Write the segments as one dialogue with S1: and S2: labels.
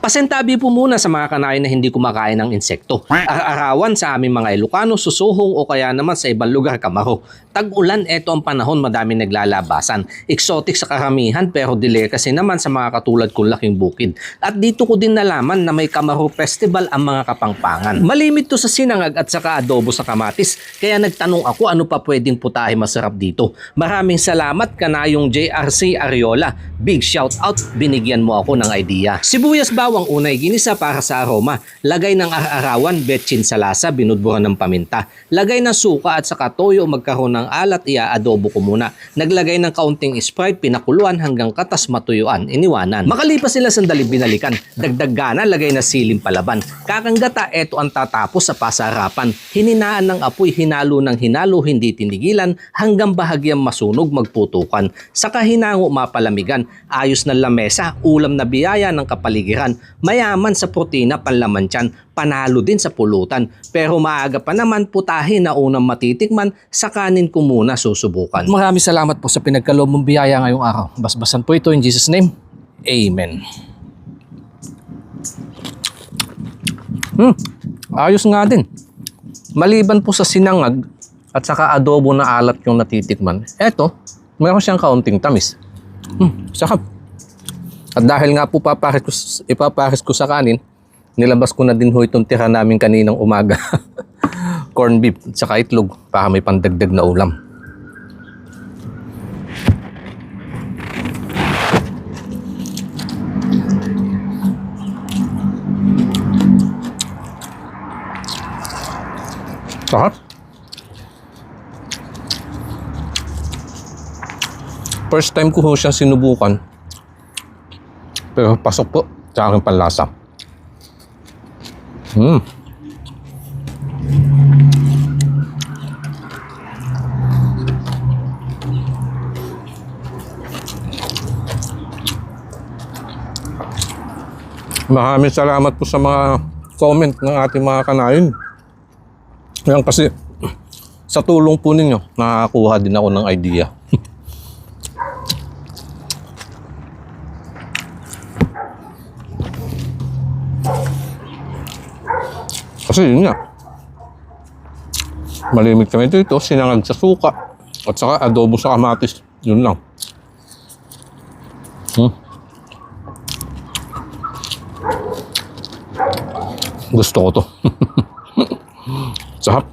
S1: Pasintabi po muna sa mga kanain na hindi kumakain ng insekto. Arawan sa aming mga Ilocano, susuhong o kaya naman sa ibang lugar kamaro. Tag-ulan, eto ang panahon, madami naglalabasan. Exotic sa karamihan pero delicacy naman sa mga katulad kong Laking Bukid. At dito ko din nalaman na may Kamaro Festival ang mga Kapangpangan. Malimit to sa sinangag at saka adobo sa kamatis. Kaya nagtanong ako ano pa pwedeng putahe masarap dito. Maraming salamat kanayong JRC Ariola. Big shout out, binigyan mo ako ng idea. Sibuyas bawang unay ginisa para sa aroma. Lagay ng arawan, betchin sa lasa, binudburan ng paminta. Lagay ng suka at saka toyo magkaroon ng alat, ia-adobo ko muna. Naglagay ng kaunting Sprite, pinakuluan hanggang katas matuyuan, iniwanan. Makalipas sila sandali binalikan. Dagdag gana, lagay na siling palaban. Kakanggata, eto ang tatapos sa pasarapan. Hininaan ng apoy, hinalo ng hinalo, hindi tinigilan, hanggang bahagyang masunog magputukan. Saka hinango mapalamigan. Ayos na lamesa, ulam na biyaya ng kapaligiran. Mayaman sa protina, panlaman tiyan. Panalo din sa pulutan. Pero maaga pa naman putahe na unang matitikman, sa kanin ko muna susubukan. Maraming salamat po sa pinagkaloob mong biyaya ngayong araw. Basbasan po ito in Jesus' name. Amen. Ayos nga din. Maliban po sa sinangag at saka adobo na alat yung natitikman, eto, mayroon siyang kaunting tamis. Sakap. At dahil nga po ipapares ko sa kanin, nilabas ko na din ho itong tira namin kaninang umaga. Corn beef at saka itlog para may pandagdag na ulam. Sarap. First time ko ho siyang sinubukan. Pero pasok po sa aking panlasa. Maraming salamat po sa mga comment ng ating mga kanayon. Yan kasi sa tulong po ninyo, nakakuha din ako ng idea. Kasi yun nga, malimit kami dito, sinangag sa suka at saka adobo sa kamatis. Yun lang. Gusto ko to. Sarap.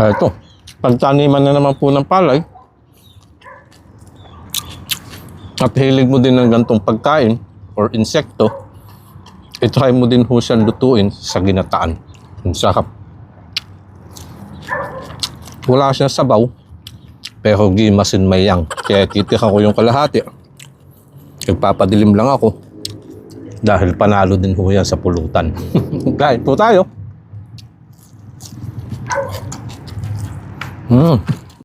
S1: Ito, pagtaniman na naman po ng palay at hilig mo din ng gantong pagkain or insekto, i-try mo din ho siyang lutuin sa ginataan. Ang sarap. Wala siyang sabaw, pero gimasin mayang. Kaya titira ko yung kalahati. Nagpapadilim lang ako dahil panalo din ho yan sa pulutan. Kain po tayo.